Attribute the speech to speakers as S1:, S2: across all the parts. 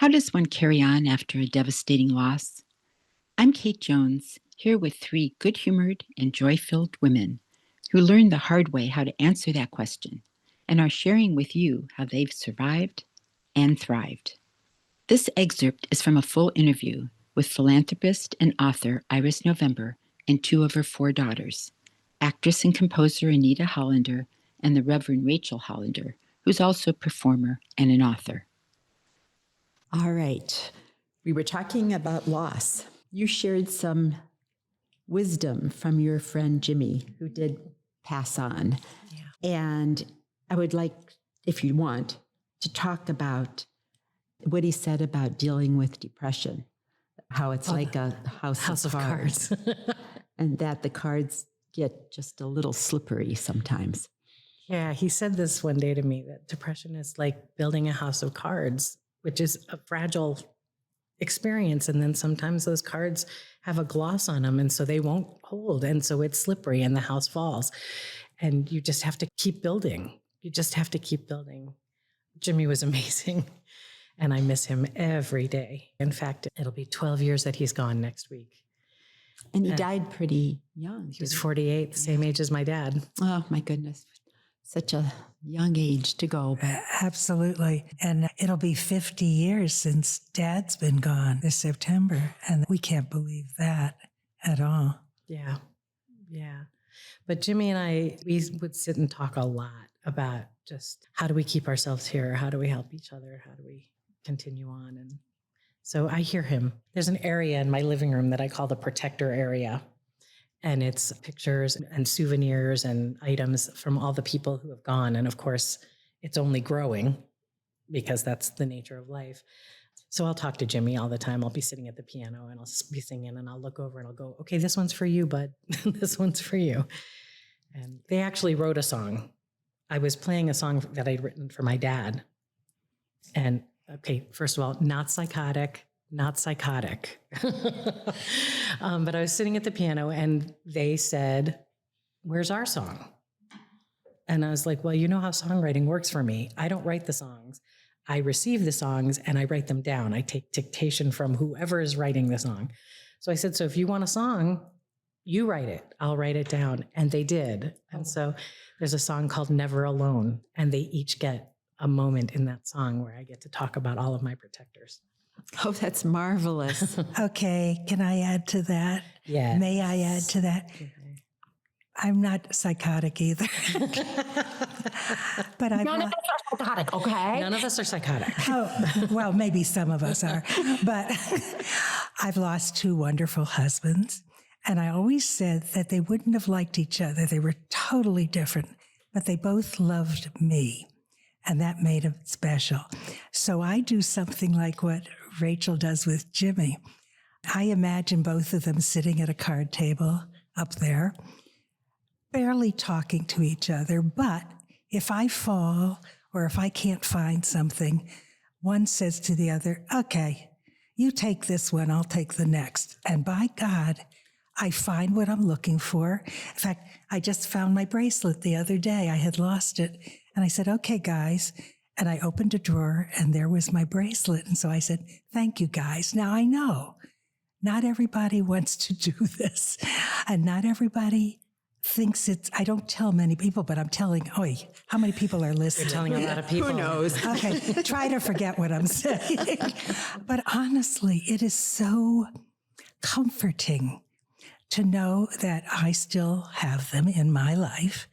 S1: How does one carry on after a devastating loss? I'm Kate Jones, here with three good humored and joy filled women who learned the hard way how to answer that question and are sharing with you how they've survived and thrived. This excerpt is from a full interview with philanthropist and author Iris November and two of her four daughters, actress and composer Anita Hollander and the Reverend Rachel Hollander, who's also a performer and an author.
S2: All right. We were talking about loss. You shared some wisdom from your friend Jimmy, who did pass on. Yeah. And I would like, if you want, to talk about what he said about dealing with depression, how it's like a house of cards. And that the cards get just a little slippery sometimes.
S3: Yeah, he said this one day to me, that depression is like building a house of cards, which is a fragile experience. And then sometimes those cards have a gloss on them, and so they won't hold. And so it's slippery and the house falls. And you just have to keep building. You just have to keep building. Jimmy was amazing, and I miss him every day. In fact, it'll be 12 years that he's gone next week.
S2: And he died pretty young.
S3: He was 48, the same age as my dad.
S2: Oh, my goodness. Such a young age to go. But
S4: Absolutely. And it'll be 50 years since Dad's been gone this September. And we can't believe that at all.
S3: Yeah. Yeah. But Jimmy and I, we would sit and talk a lot about just how do we keep ourselves here? How do we help each other? How do we continue on? And so I hear him. There's an area in my living room that I call the protector area. And it's pictures and souvenirs and items from all the people who have gone. And of course, it's only growing because that's the nature of life. So I'll talk to Jimmy all the time. I'll be sitting at the piano and I'll be singing, and I'll look over and I'll go, okay, this one's for you, bud. This one's for you. And they actually wrote a song. I was playing a song that I'd written for my dad. And okay, first of all, not psychotic. But I was sitting at the piano and they said, where's our song? And I was like, well, you know how songwriting works for me. I don't write the songs. I receive the songs and I write them down. I take dictation from whoever is writing the song. So I said, so if you want a song, you write it. I'll write it down. And they did. And so there's a song called Never Alone. And they each get a moment in that song where I get to talk about all of my protectors.
S2: oh, that's marvelous.
S4: Okay, can I add to that?
S3: Yeah.
S4: May I add to that?
S3: Okay.
S4: I'm not psychotic either. But
S2: None of us are psychotic, okay?
S3: None of us are psychotic.
S4: Oh, well, maybe some of us are. But I've lost two wonderful husbands. And I always said that they wouldn't have liked each other. They were totally different, but they both loved me. And that made it special. So I do something like what Rachel does with Jimmy. I imagine both of them sitting at a card table up there, barely talking to each other. But if I fall or if I can't find something, one says to the other, okay, you take this one, I'll take the next. And by God, I find what I'm looking for. In fact, I just found my bracelet the other day. I had lost it. And I said, okay, guys. And I opened a drawer and there was my bracelet. And so I said, thank you, guys. Now I know not everybody wants to do this. And not everybody thinks it's, I don't tell many people, but I'm telling, how many people are listening?
S3: You're telling a lot of people.
S2: Who knows?
S4: Okay, try to forget what I'm saying. But honestly, it is so comforting to know that I still have them in my life.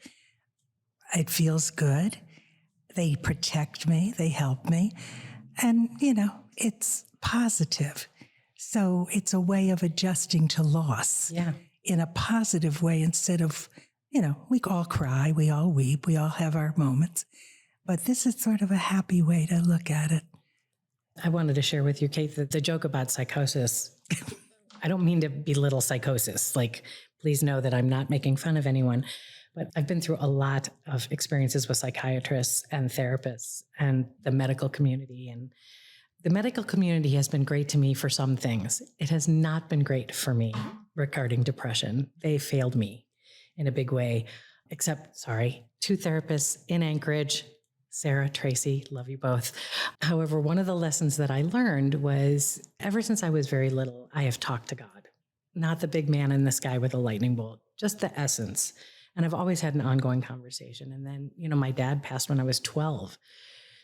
S4: It feels good. They protect me. They help me. And, it's positive. So it's a way of adjusting to loss in a positive way instead of, we all cry, we all weep, we all have our moments. But this is sort of a happy way to look at it.
S3: I wanted to share with you, Kate, that the joke about psychosis, I don't mean to belittle psychosis. Like, please know that I'm not making fun of anyone. But I've been through a lot of experiences with psychiatrists and therapists and the medical community. And the medical community has been great to me for some things. It has not been great for me regarding depression. They failed me in a big way, except, two therapists in Anchorage Sarah, Tracy, love you both. However, one of the lessons that I learned was ever since I was very little, I have talked to God, not the big man in the sky with a lightning bolt, just the essence. And I've always had an ongoing conversation. And then, my dad passed when I was 12.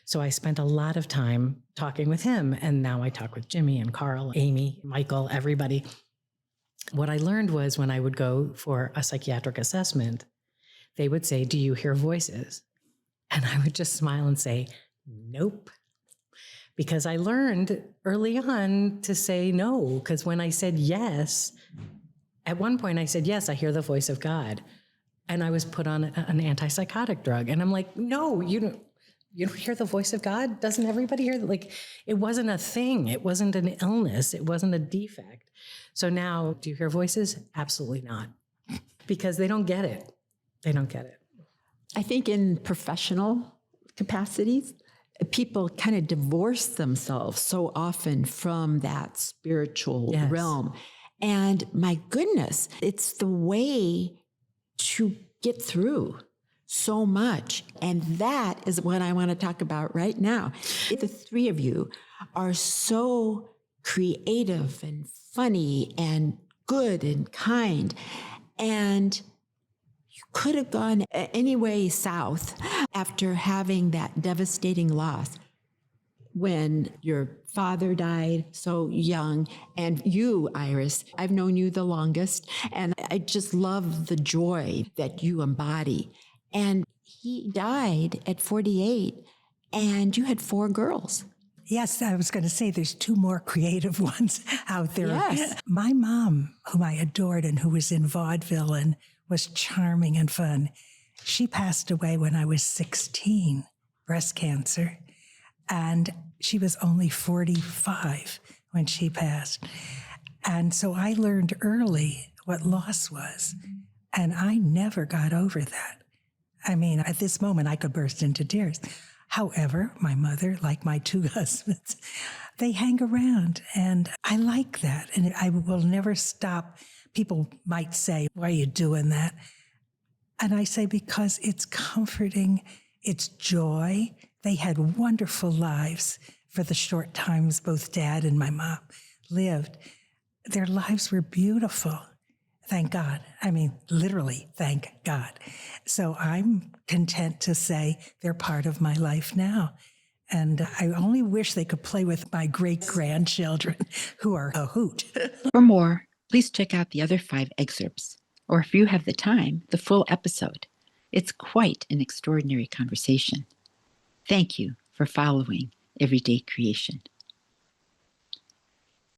S3: So I spent a lot of time talking with him. And now I talk with Jimmy and Carl, Amy, Michael, everybody. What I learned was when I would go for a psychiatric assessment, they would say, "Do you hear voices?" And I would just smile and say, "Nope." Because I learned early on to say no. Because when I said yes, at one point I said, "Yes, I hear the voice of God." And I was put on an antipsychotic drug. And I'm like, "No, you don't hear the voice of God? Doesn't everybody hear?" Like, it wasn't a thing. It wasn't an illness. It wasn't a defect. So now, do you hear voices? Absolutely not. Because they don't get it. They don't get it.
S2: I think in professional capacities, people kind of divorce themselves so often from that spiritual
S3: Yes.
S2: realm. And my goodness, it's the way to get through so much. And that is what I want to talk about right now. The three of you are so creative and funny and good and kind. And you could have gone any way south after having that devastating loss. When your father died so young, and you, Iris, I've known you the longest, and I just love the joy that you embody. And he died at 48, and you had 4 girls.
S4: Yes, I was going to say there's 2 more creative ones out there.
S2: Yes.
S4: My mom, whom I adored and who was in vaudeville and was charming and fun, she passed away when I was 16, breast cancer. And she was only 45 when she passed. And so I learned early what loss was. And I never got over that. I mean, at this moment, I could burst into tears. However, my mother, like my 2 husbands, they hang around. And I like that. And I will never stop. People might say, "Why are you doing that?" And I say, because it's comforting, it's joy. They had wonderful lives for the short times both Dad and my mom lived. Their lives were beautiful. Thank God. I mean, literally, thank God. So I'm content to say they're part of my life now. And I only wish they could play with my great-grandchildren, who are a hoot.
S1: For more, please check out the other 5 excerpts, or if you have the time, the full episode. It's quite an extraordinary conversation. Thank you for following Everyday Creation.